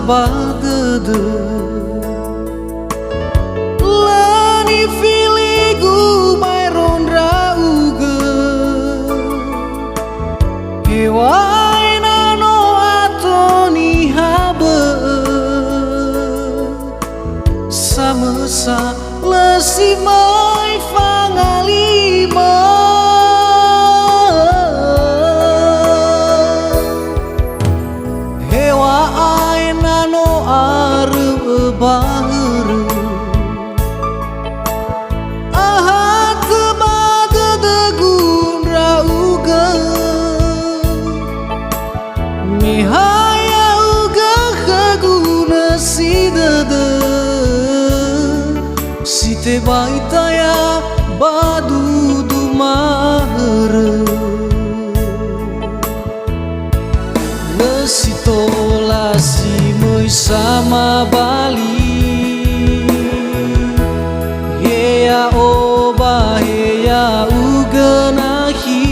badede lani filigu bayron rauge hewai nano atoni habe samesa lesimai fangalima hewa ai nano are bahru ahat badede gun rauge mihaya uga khaguna sidede site baitaya badudu mahre nesitola simui sama bali heya oba heya uganahi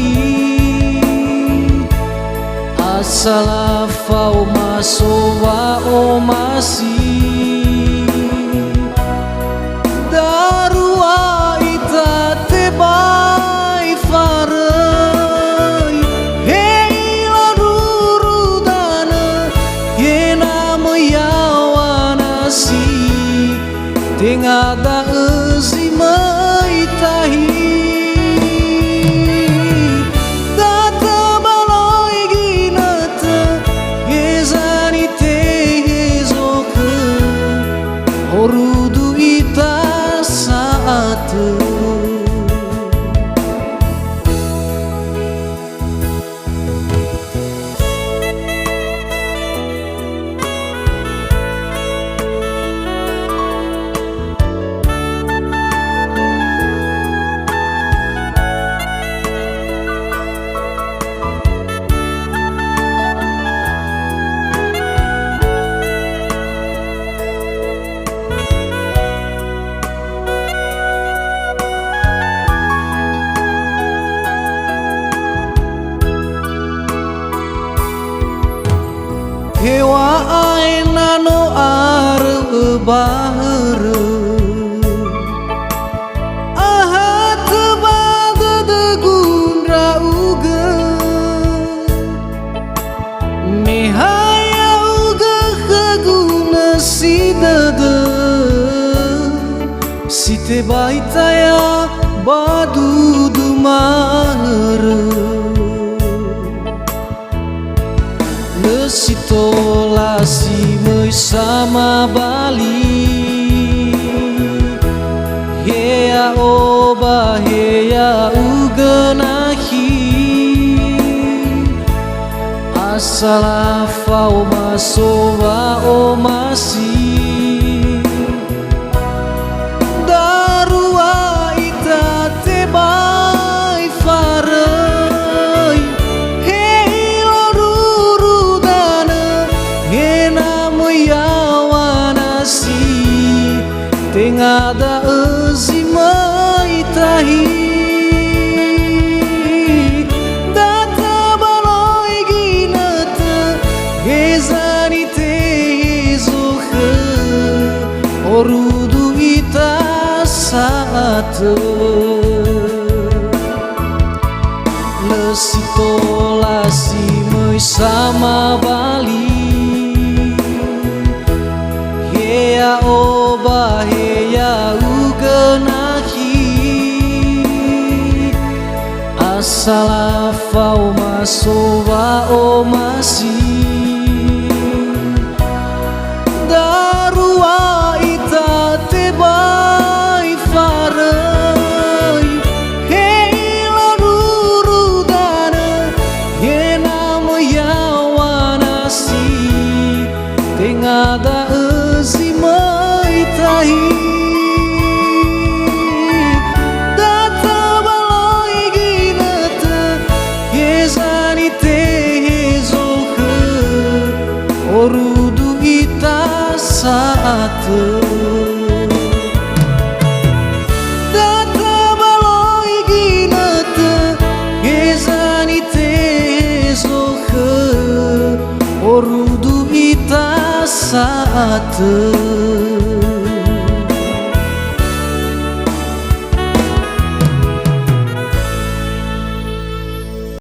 asala fau masowa omasi darua ita tebai farai hei laruru dana yena meyawanasi tengada ezi maitahi data baloi ginata gezani tehezoke orudu ita saat hewa ai nano are bahre ahat badede gun rauge mihaya uga khaguna sidede site baitaya badudu mahre nesitola simui sama bali heya oba heya uganahi asala fau masowa omasi darua ita tebai farai hei laruru dana yena meyawanasi tengada ezi maitahi data baloi ginata gezani tehezoke orudu ita saat lesitola simui sama bali heya oba heya uganahi asala fau masowa omasi darua ita tebai farai hei laruru dana yena meyawanasi tengada ezi maitahi data baloi ginata gezani tehezoke orudu ita saat data baloi ginata gezani tehezoke orudu ita saat